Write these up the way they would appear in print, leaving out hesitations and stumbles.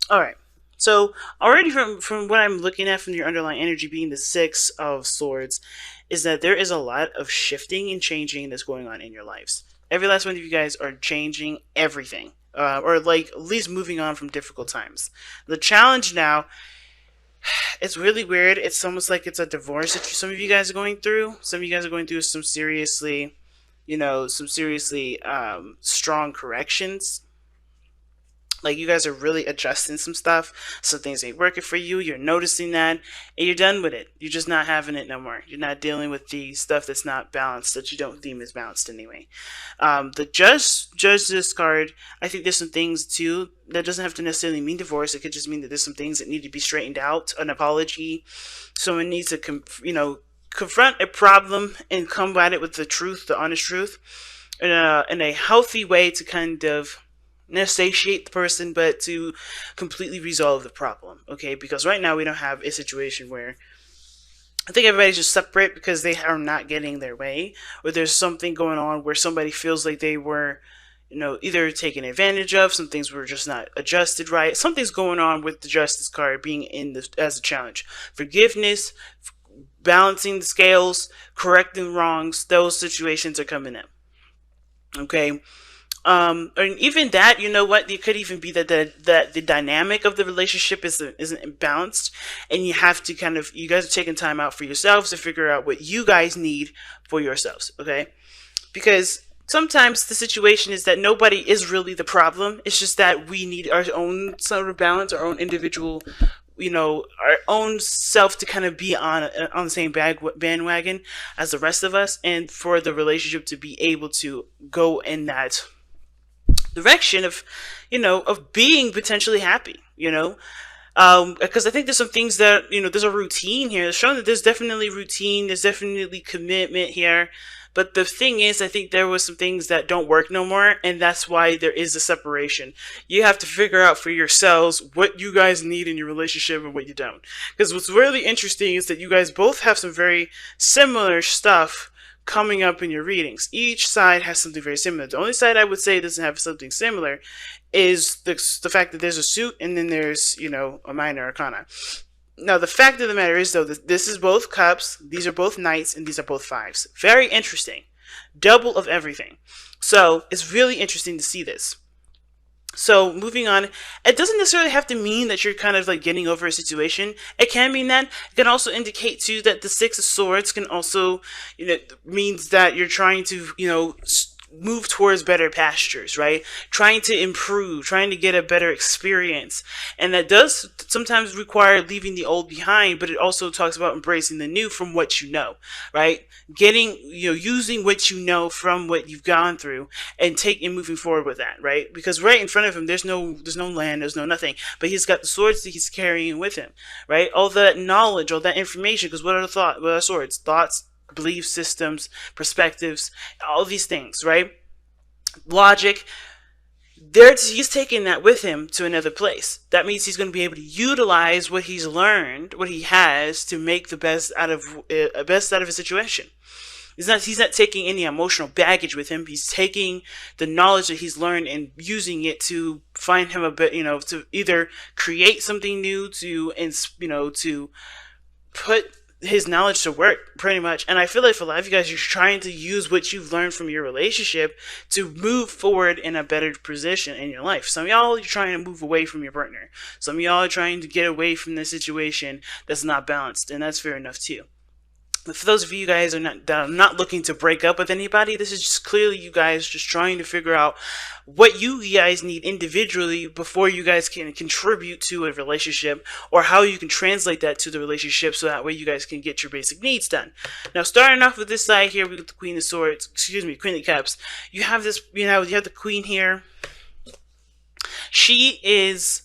All right. So already from what I'm looking at from your underlying energy being the Six of Swords, is that there is a lot of shifting and changing that's going on in your lives. Every last one of you guys are changing everything, or like at least moving on from difficult times. The challenge now, it's really weird. It's almost like it's a divorce that some of you guys are going through. Some of you guys are going through some seriously, some seriously strong corrections. Like you guys are really adjusting some stuff. Some things ain't working for you. You're noticing that, and you're done with it. You're just not having it no more. You're not dealing with the stuff that's not balanced, that you don't deem as balanced anyway. The judge this card. I think there's some things too that doesn't have to necessarily mean divorce. It could just mean that there's some things that need to be straightened out. An apology. Someone needs to confront a problem and combat it with the truth, the honest truth, in a healthy way to kind of not satiate the person, but to completely resolve the problem. Okay, because right now we don't have a situation where I think everybody's just separate because they are not getting their way, or there's something going on where somebody feels like they were, either taken advantage of. Some things were just not adjusted right. Something's going on with the justice card being in this as a challenge. Forgiveness, balancing the scales, correcting wrongs. Those situations are coming in. Okay, and even that, you know what, it could even be that the dynamic of the relationship isn't balanced, and you have to you guys are taking time out for yourselves to figure out what you guys need for yourselves. Okay, because sometimes the situation is that nobody is really the problem. It's just that we need our own sort of balance, our own individual, our own self to kind of be on the same bandwagon as the rest of us, and for the relationship to be able to go in that direction of, of being potentially happy, because I think there's some things that, there's a routine here. It's showing that there's definitely routine, there's definitely commitment here. But the thing is, I think there was some things that don't work no more, and that's why there is a separation. You have to figure out for yourselves what you guys need in your relationship and what you don't. Because what's really interesting is that you guys both have some very similar stuff coming up in your readings. Each side has something very similar. The only side I would say doesn't have something similar is the fact that there's a suit and then there's, a minor arcana. Now, the fact of the matter is, though, this is both cups, these are both knights, and these are both fives. Very interesting. Double of everything. So, it's really interesting to see this. So moving on, it doesn't necessarily have to mean that you're kind of like getting over a situation. It can mean that. It can also indicate too that the Six of Swords can also, means that you're trying to, move towards better pastures, right? Trying to improve, trying to get a better experience. And that does sometimes require leaving the old behind, but it also talks about embracing the new from what you know, right? Getting, using what you know from what you've gone through and moving forward with that, right? Because right in front of him, there's no land, there's no nothing, but he's got the swords that he's carrying with him, right? All that knowledge, all that information, because what are what are swords? Thoughts, belief systems, perspectives, all these things, right? Logic. He's taking that with him to another place. That means he's going to be able to utilize what he's learned, what he has, to make the best out of a situation. He's not taking any emotional baggage with him. He's taking the knowledge that he's learned and using it to find him a bit, to either create something new, to put his knowledge to work, pretty much. And I feel like for a lot of you guys, you're trying to use what you've learned from your relationship to move forward in a better position in your life. Some of y'all are trying to move away from your partner. Some of y'all are trying to get away from the situation that's not balanced, and that's fair enough too. But for those of you guys that are not looking to break up with anybody, this is just clearly you guys just trying to figure out what you guys need individually before you guys can contribute to a relationship, or how you can translate that to the relationship so that way you guys can get your basic needs done. Now, starting off with this side here, we got the Queen of Swords, Queen of Cups. You have this, you have the Queen here. She is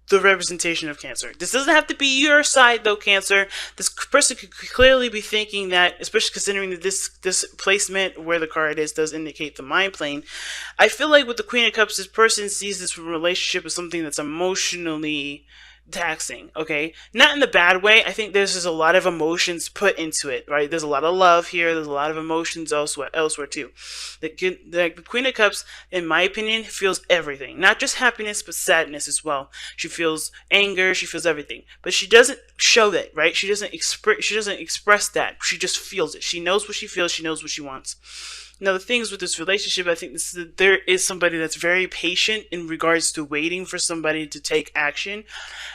the representation of Cancer. This doesn't have to be your side, though, Cancer. This person could clearly be thinking that, especially considering that this placement where the card is does indicate the mind plane. I feel like with the Queen of Cups, this person sees this relationship as something that's emotionally taxing, okay? Not in the bad way. I think there's just a lot of emotions put into it, right? There's a lot of love here. There's a lot of emotions elsewhere too. The Queen of Cups, in my opinion, feels everything. Not just happiness, but sadness as well. She feels anger. She feels everything. But she doesn't show that, right? She doesn't express that. She just feels it. She knows what she feels. She knows what she wants. Now, the things with this relationship, I think there is somebody that's very patient in regards to waiting for somebody to take action.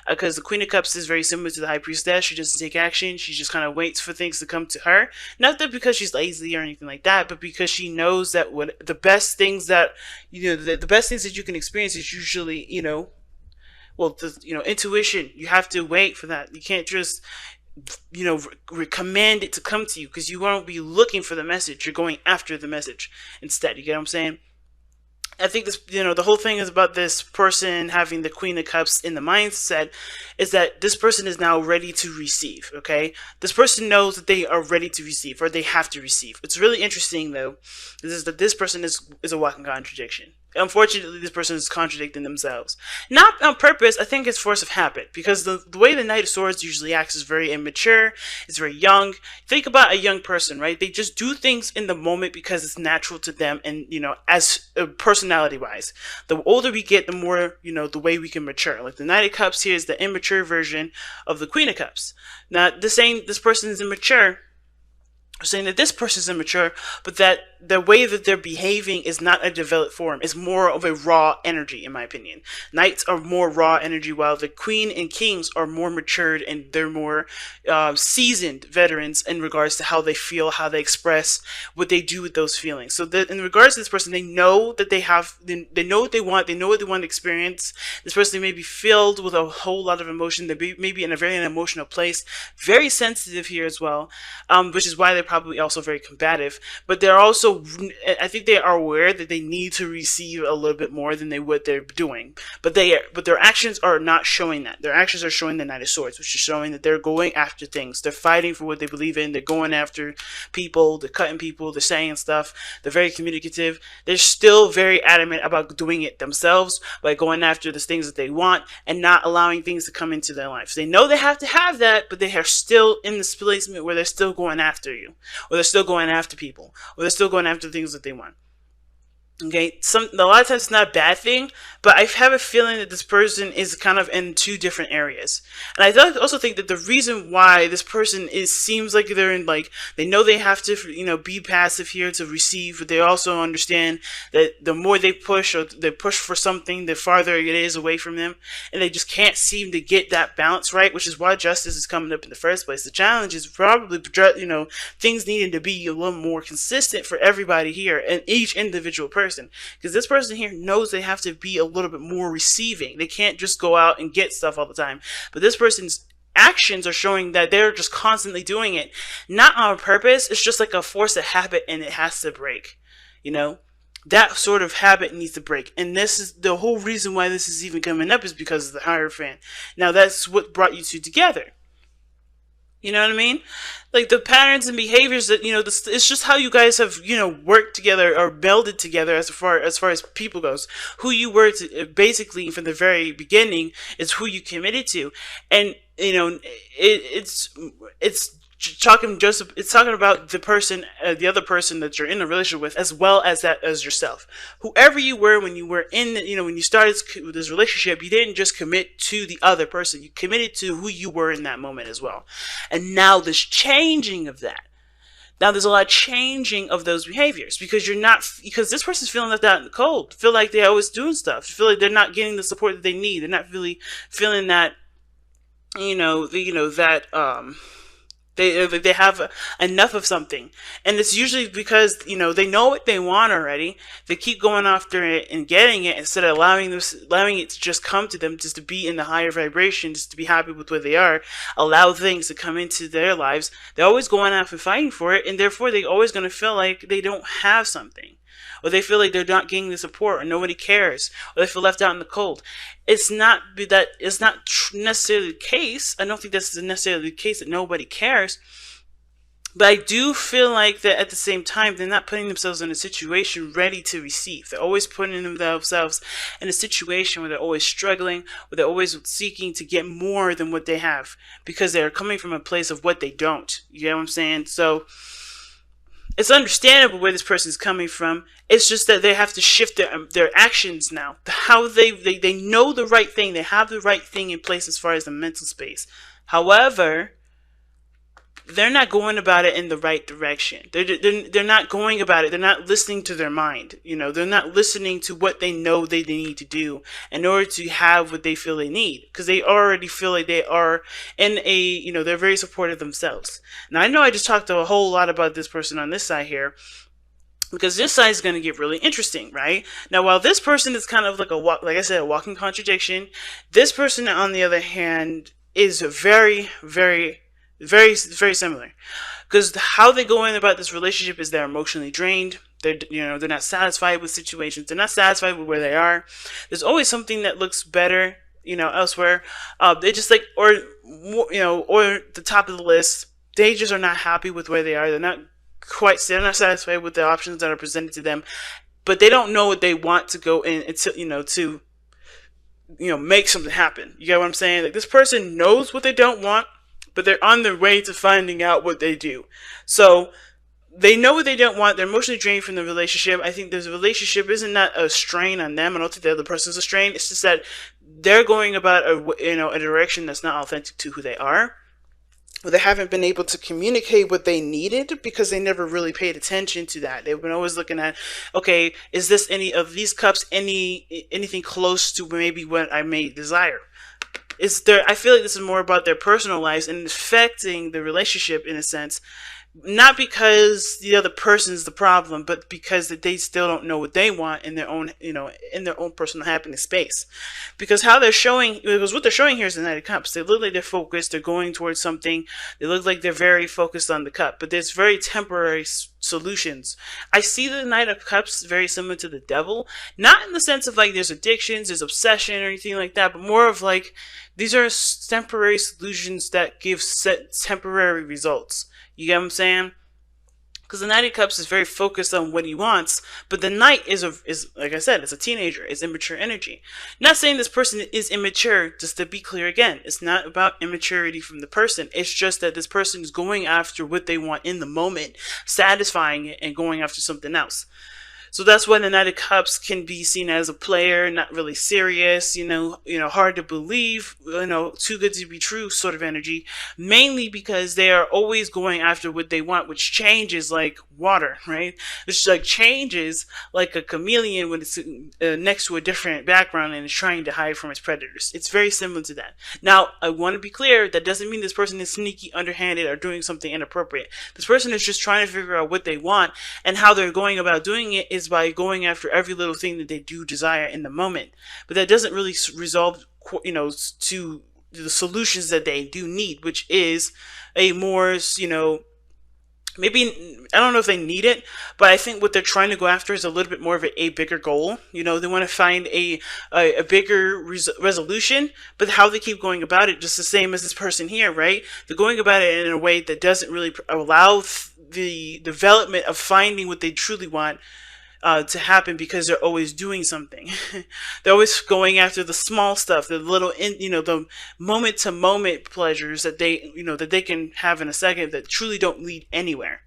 Because the Queen of Cups is very similar to the High Priestess. She doesn't take action. She just kind of waits for things to come to her. Not that because she's lazy or anything like that, but because she knows that the best things that, the best things that you can experience is usually, intuition. You have to wait for that. You can't just command it to come to you, because you won't be looking for the message. You're going after the message instead. You get what I'm saying? I think this, the whole thing is about this person having the Queen of Cups in the mindset is that this person is now ready to receive, okay? This person knows that they are ready to receive, or they have to receive. It's really interesting, though, is that this person is a walking contradiction. Unfortunately, this person is contradicting themselves. Not on purpose. I think it's force of habit, because the way the Knight of Swords usually acts is very immature. It's very young. Think about a young person, right? They just do things in the moment because it's natural to them, and, as personality-wise. The older we get, the more, the way we can mature. Like the Knight of Cups here is the immature version of the Queen of Cups. Now, this person is immature, saying that this person is immature, but that the way that they're behaving is not a developed form. It's more of a raw energy, in my opinion. Knights are more raw energy, while the Queen and Kings are more matured, and they're more seasoned veterans in regards to how they feel, how they express, what they do with those feelings. So that in regards to this person, they know that they know what they want, they know what they want to experience. This person may be filled with a whole lot of emotion. They may be in a very emotional place, very sensitive here as well, which is why they're probably also very combative. But they're also, I think they are aware that they need to receive a little bit more than they're doing. But their actions are not showing that. Their actions are showing the Knight of Swords, which is showing that they're going after things. They're fighting for what they believe in. They're going after people. They're cutting people. They're saying stuff. They're very communicative. They're still very adamant about doing it themselves by going after the things that they want and not allowing things to come into their lives. They know they have to have that, but they are still in this placement where they're still going after you, or they're still going after people, or they're still going after things that they want. Okay, a lot of times it's not a bad thing, but I have a feeling that this person is kind of in two different areas. And I also think that the reason why this person seems like they're in, they know they have to, be passive here to receive, but they also understand that the more they push, or they push for something, the farther it is away from them, and they just can't seem to get that balance right, which is why justice is coming up in the first place. The challenge is probably, things needing to be a little more consistent for everybody here and each individual person. Because this person here knows they have to be a little bit more receiving. They can't just go out and get stuff all the time. But this person's actions are showing that they're just constantly doing it, not on purpose. It's just like a force of habit, and it has to break. That sort of habit needs to break. And this is the whole reason why this is even coming up, is because of the Hierophant. Now, that's what brought you two together. You know what I mean? Like the patterns and behaviors that, it's just how you guys have, worked together or melded together as far as people goes. Who you were basically from the very beginning is who you committed to. And, it's talking about the person, the other person that you're in a relationship with, as well as yourself. Whoever you were when you were in, when you started this relationship, you didn't just commit to the other person. You committed to who you were in that moment as well. And now there's changing of that. Now there's a lot of changing of those behaviors, because because this person's feeling left out in the cold. Feel like they're always doing stuff. Feel like they're not getting the support that they need. They're not really feeling that, They have enough of something. And it's usually because, they know what they want already. They keep going after it and getting it, instead of allowing it to just come to them, just to be in the higher vibration, just to be happy with where they are, allow things to come into their lives. They're always going after fighting for it, and therefore they're always going to feel like they don't have something. Or they feel like they're not getting the support, or nobody cares, or they feel left out in the cold. It's not necessarily the case. I don't think that's necessarily the case that nobody cares. But I do feel like that at the same time, they're not putting themselves in a situation ready to receive. They're always putting themselves in a situation where they're always struggling, where they're always seeking to get more than what they have because they're coming from a place of what they don't. You know what I'm saying? So it's understandable where this person's coming from. It's just that they have to shift their actions now. How they know the right thing. They have the right thing in place as far as the mental space. However, they're not going about it in the right direction. They're not going about it. They're not listening to their mind. You know, they're not listening to what they know they need to do in order to have what they feel they need. Because they already feel like they are in a, you know, they're very supportive themselves. Now, I know I just talked a whole lot about this person on this side here, because this side is going to get really interesting, right? Now, while this person is kind of like like I said, a walking contradiction, this person, on the other hand, is very similar, because how they go in about this relationship is they're emotionally drained. They're not satisfied with situations. They're not satisfied with where they are. There's always something that looks better, elsewhere. They just like, or the top of the list. They just are not happy with where they are. They're not satisfied with the options that are presented to them, but they don't know what they want to go in to make something happen. You get what I'm saying? Like, this person knows what they don't want, but they're on their way to finding out what they do. So they know what they don't want. They're emotionally drained from the relationship. I think the relationship isn't not a strain on them. I don't think the other person's a strain. It's just that they're going about a direction that's not authentic to who they are. But they haven't been able to communicate what they needed because they never really paid attention to that. They've been always looking at, okay, is this any of these cups anything close to maybe what I may desire? I feel like this is more about their personal lives and affecting the relationship in a sense, not because the other person is the problem, but because that they still don't know what they want in their own, in their own personal happiness space. Because what they're showing here is the Knight of Cups. They look like they're focused. They're going towards something. They look like they're very focused on the cup, but there's very temporary solutions. I see the Knight of Cups very similar to the Devil, not in the sense of like there's addictions, there's obsession or anything like that, but more of like these are temporary solutions that give temporary results. You get what I'm saying? Because the Knight of Cups is very focused on what he wants, but the Knight is like I said, it's a teenager. It's immature energy. Not saying this person is immature, just to be clear again. It's not about immaturity from the person. It's just that this person is going after what they want in the moment, satisfying it, and going after something else. So that's why the Knight of Cups can be seen as a player, not really serious, hard to believe, too good to be true sort of energy, mainly because they are always going after what they want, which changes like water, right? Which like changes like a chameleon when it's next to a different background and is trying to hide from its predators. It's very similar to that. Now, I want to be clear, that doesn't mean this person is sneaky, underhanded, or doing something inappropriate. This person is just trying to figure out what they want, and how they're going about doing it is by going after every little thing that they do desire in the moment. But that doesn't really resolve, to the solutions that they do need, which is a more, maybe, I don't know if they need it, but I think what they're trying to go after is a little bit more of a bigger goal. They want to find a bigger resolution, but how they keep going about it, just the same as this person here, right? They're going about it in a way that doesn't really allow the development of finding what they truly want to happen, because they're always doing something. They're always going after the small stuff, the little, the moment to moment pleasures that they can have in a second that truly don't lead anywhere.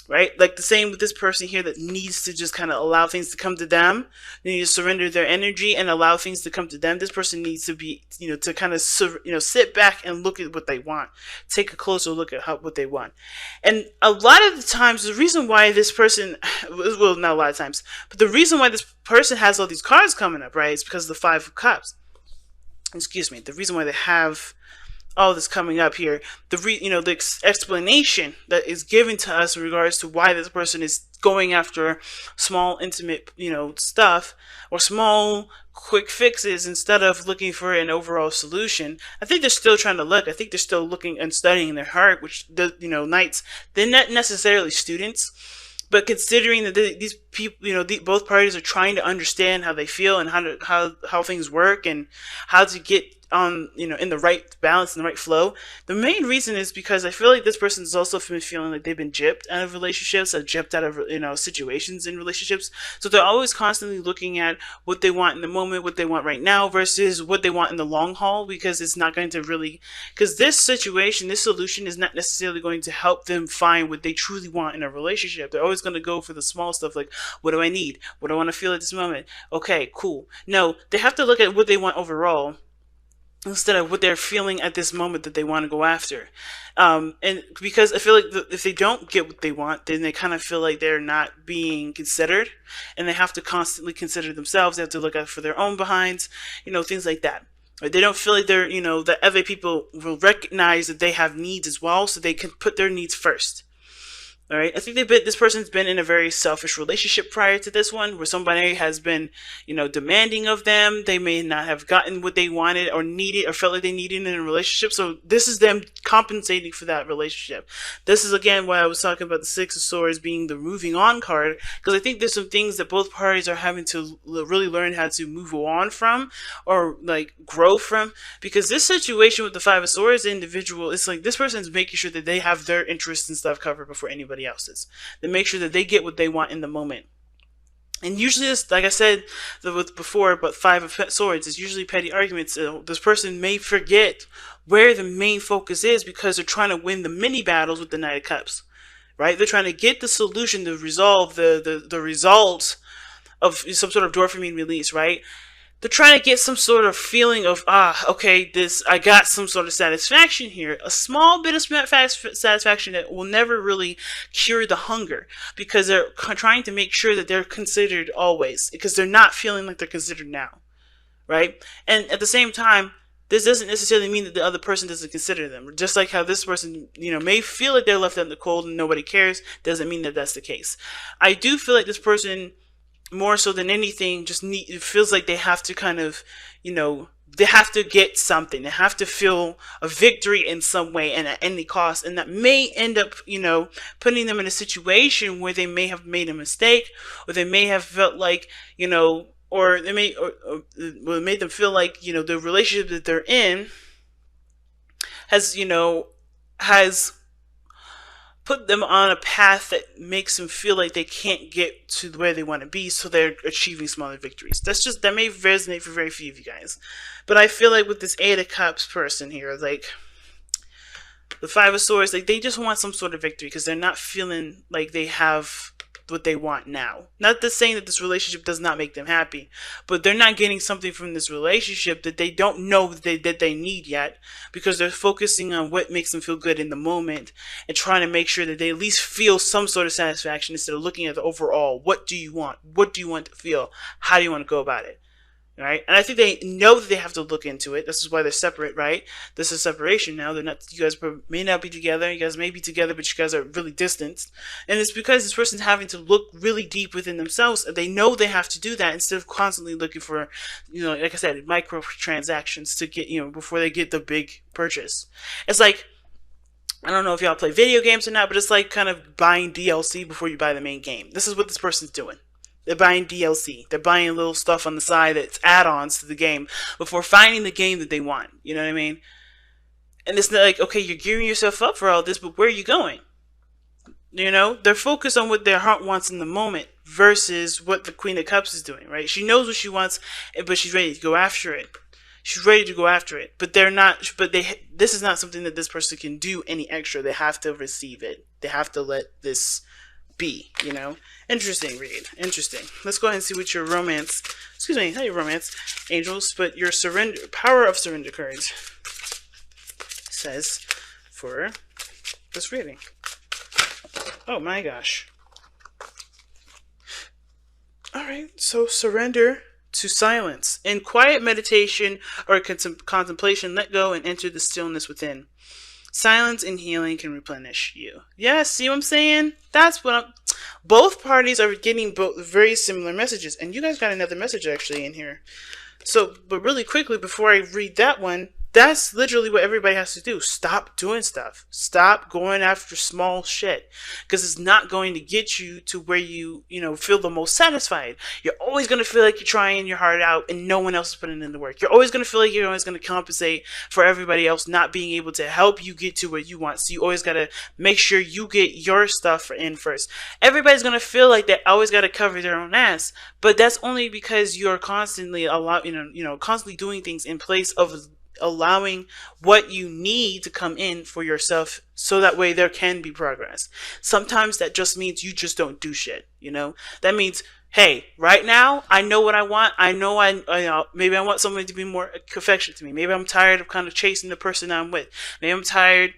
Right? Like the same with this person here that needs to just kind of allow things to come to them. They need to surrender their energy and allow things to come to them. This person needs to be, to kind of, sit back and look at what they want. Take a closer look at what they want. And a lot of the times, the reason why this person, well, not a lot of times, but the reason why this person has all these cards coming up, right, is because of the Five of Cups. Excuse me. The reason why they have all this coming up here, the explanation that is given to us in regards to why this person is going after small, intimate, stuff, or small, quick fixes instead of looking for an overall solution. I think they're still trying to look. I think they're still looking and studying their heart, which knights, they're not necessarily students. But considering that these people, both parties are trying to understand how they feel and how things work and how to get on, in the right balance and the right flow. The main reason is because I feel like this person's also been feeling like they've been gypped out of relationships, or gypped out of, situations in relationships. So they're always constantly looking at what they want in the moment, what they want right now versus what they want in the long haul, because it's not going to really, because this situation, this solution is not necessarily going to help them find what they truly want in a relationship. They're always going to go for the small stuff, like, what do I need? What do I want to feel at this moment? Okay, cool. No, they have to look at what they want overall, instead of what they're feeling at this moment that they want to go after. And because I feel like if they don't get what they want, then they kind of feel like they're not being considered, and they have to constantly consider themselves. They have to look out for their own behinds, things like that. They don't feel like they're, that other people will recognize that they have needs as well, so they can put their needs first. All right. I think this person's been in a very selfish relationship prior to this one, where somebody has been, demanding of them. They may not have gotten what they wanted or needed or felt like they needed in a relationship. So this is them compensating for that relationship. This is, again, why I was talking about the Six of Swords being the moving on card, because I think there's some things that both parties are having to really learn how to move on from, or like grow from. Because this situation with the Five of Swords individual, it's like this person's making sure that they have their interests and stuff covered before anybody else's. They make sure that they get what they want in the moment. And usually, this, like I said before, but Five of Swords is usually petty arguments. This person may forget where the main focus is, because they're trying to win the mini battles with the Knight of Cups, right? They're trying to get the solution to resolve the result of some sort of dopamine release, right? They're trying to get some sort of feeling of, okay, I got some sort of satisfaction here. A small bit of satisfaction that will never really cure the hunger, because they're trying to make sure that they're considered always, because they're not feeling like they're considered now, right? And at the same time, this doesn't necessarily mean that the other person doesn't consider them. Just like how this person, may feel like they're left out in the cold and nobody cares, doesn't mean that that's the case. I do feel like this person, more so than anything, it feels like they have to kind of, they have to get something. They have to feel a victory in some way and at any cost. And that may end up, putting them in a situation where they may have made a mistake, or they may have felt like, or they may, or it made them feel like, the relationship that they're in has, has put them on a path that makes them feel like they can't get to where they want to be, so they're achieving smaller victories. That may resonate for very few of you guys. But I feel like with this Eight of Cups person here, like the Five of Swords, like they just want some sort of victory, because they're not feeling like they have what they want now. Not the saying that this relationship does not make them happy, but they're not getting something from this relationship that they don't know that they need yet, because they're focusing on what makes them feel good in the moment and trying to make sure that they at least feel some sort of satisfaction, instead of looking at the overall. What do you want? What do you want to feel? How do you want to go about it? Right? And I think they know that they have to look into it. This is why they're separate, right? This is separation now. They're not. You guys may not be together. You guys may be together, but you guys are really distanced. And it's because this person's having to look really deep within themselves. And they know they have to do that, instead of constantly looking for, like I said, micro transactions to get, before they get the big purchase. It's like, I don't know if y'all play video games or not, but it's like kind of buying DLC before you buy the main game. This is what this person's doing. They're buying DLC. They're buying little stuff on the side that's add-ons to the game before finding the game that they want. You know what I mean? And it's not like, okay, you're gearing yourself up for all this, but where are you going? They're focused on what their heart wants in the moment versus what the Queen of Cups is doing, right? She knows what she wants, but she's ready to go after it. She's ready to go after it, but they're not. But this is not something that this person can do any extra. They have to receive it. They have to let this be, Interesting read. Interesting. Let's go ahead and see what your romance, not your romance, angels, but your power of surrender cards says for this reading. Oh my gosh. Alright, so surrender to silence. In quiet meditation or contemplation, let go and enter the stillness within. Silence and healing can replenish you. Yeah, see what I'm saying? That's what both parties are getting both very similar messages. And you guys got another message actually in here. So, but really quickly, before I read that one, That's literally what everybody has to do. Stop doing stuff. Stop going after small shit, because it's not going to get you to where you feel the most satisfied. You're always going to feel like you're trying your heart out and no one else is putting in the work. You're always going to feel like you're always going to compensate for everybody else not being able to help you get to where you want. So you always got to make sure you get your stuff in first. Everybody's going to feel like they always got to cover their own ass, but that's only because you're constantly constantly doing things in place of allowing what you need to come in for yourself, so that way there can be progress. Sometimes that just means you just don't do shit. That means, hey, right now I know what I want. I know maybe I want somebody to be more affectionate to me. Maybe I'm tired of kind of chasing the person I'm with. Maybe I'm tired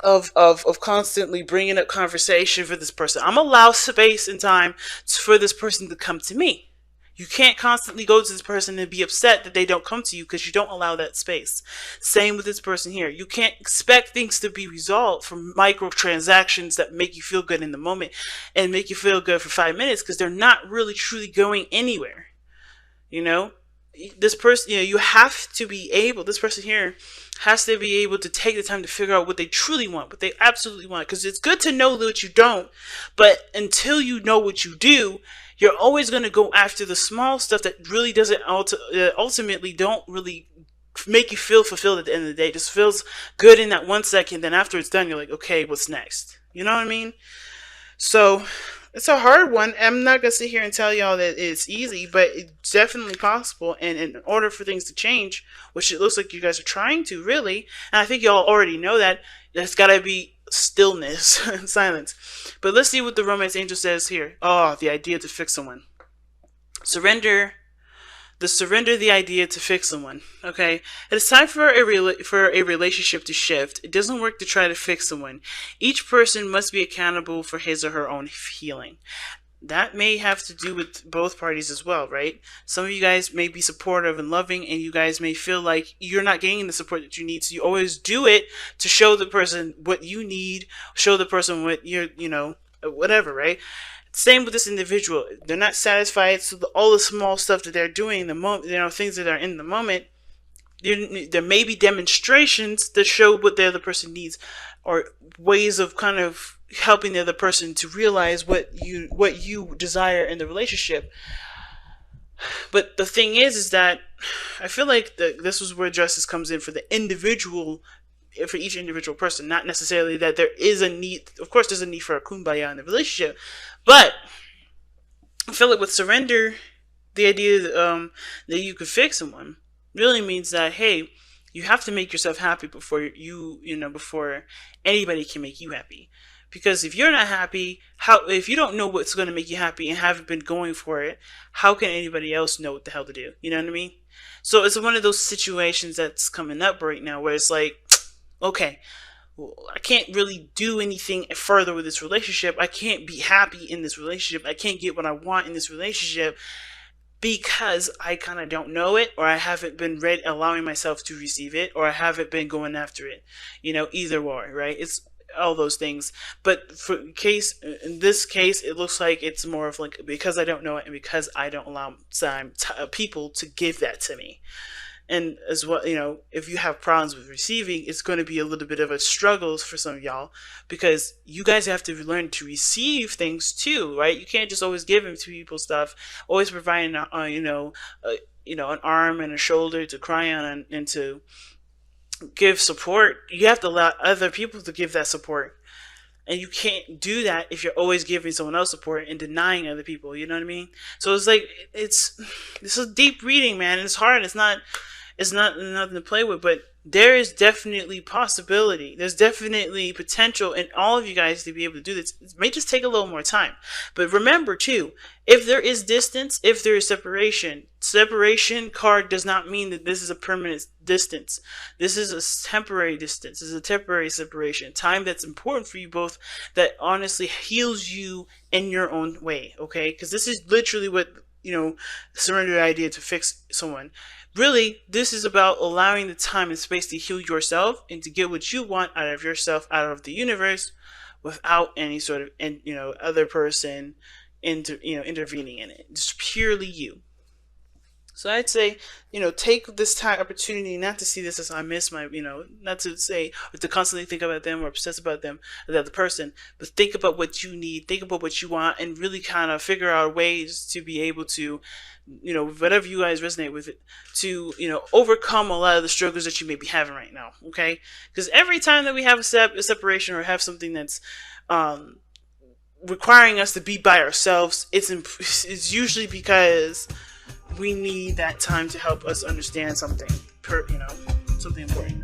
of constantly bringing up conversation for this person. I'm allow space and time for this person to come to me. You can't constantly go to this person and be upset that they don't come to you, because you don't allow that space. Same with this person here. You can't expect things to be resolved from microtransactions that make you feel good in the moment and make you feel good for 5 minutes, because they're not really truly going anywhere. You know, this person, you have to be able, this person here has to be able to take the time to figure out what they truly want, what they absolutely want. Because it's good to know what you don't, but until you know what you do, you're always going to go after the small stuff that really doesn't ultimately don't really make you feel fulfilled at the end of the day. It just feels good in that 1 second. Then after it's done, you're like, okay, what's next? You know what I mean? So it's a hard one. I'm not going to sit here and tell y'all that it's easy, but it's definitely possible. And in order for things to change, which it looks like you guys are trying to, really, and I think y'all already know that, there's got to be stillness and silence. But let's see what the romance angel says here. Oh, the idea to fix someone. Surrender the idea to fix someone. Okay, it is time for a relationship to shift. It doesn't work to try to fix someone. Each person must be accountable for his or her own healing. That may have to do with both parties as well, right? Some of you guys may be supportive and loving, and you guys may feel like you're not getting the support that you need, so you always do it to show the person what you need, show the person what you're, whatever, right? Same with this individual. They're not satisfied, so all the small stuff that they're doing in the moment, things that are in the moment, there may be demonstrations that show what the other person needs, or ways of kind of helping the other person to realize what you desire in the relationship. But the thing is that I feel like this is where justice comes in for the individual, for each individual person. Not necessarily that there is a need. Of course, there's a need for a kumbaya in the relationship, but I feel like with surrender, the idea that you could fix someone really means that, hey, you have to make yourself happy before before anybody can make you happy. Because if you're not happy, if you don't know what's going to make you happy and haven't been going for it, how can anybody else know what the hell to do? You know what I mean? So it's one of those situations that's coming up right now where it's like, okay, well, I can't really do anything further with this relationship. I can't be happy in this relationship. I can't get what I want in this relationship because I kind of don't know it, or I haven't been allowing myself to receive it, or I haven't been going after it. Either or, right? It's all those things. But in this case, it looks like it's more of like, because I don't know it and because I don't allow people to give that to me. And as well, if you have problems with receiving, it's going to be a little bit of a struggle for some of y'all, because you guys have to learn to receive things too, right? You can't just always give to people stuff, always providing, an arm and a shoulder to cry on and to give support. You have to allow other people to give that support. And you can't do that if you're always giving someone else support and denying other people. You know what I mean? So it's like, this is deep reading, man. And it's hard. It's not nothing to play with, but there is definitely possibility. There's definitely potential in all of you guys to be able to do this. It may just take a little more time. But remember too, if there is distance, if there is separation card does not mean that this is a permanent distance. This is a temporary distance. This is a temporary separation. Time that's important for you both, that honestly heals you in your own way, okay? Because this is literally what, surrender the idea to fix someone. Really, this is about allowing the time and space to heal yourself and to get what you want out of yourself, out of the universe, without any sort of other person intervening in it. Just purely you. So I'd say, take this time opportunity not to see this as I miss my, not to say or to constantly think about them or obsess about them, the other person, but think about what you need, think about what you want, and really kind of figure out ways to be able to, whatever you guys resonate with it, to, overcome a lot of the struggles that you may be having right now. Okay, because every time that we have a separation or have something that's requiring us to be by ourselves, it's usually because we need that time to help us understand something, something important.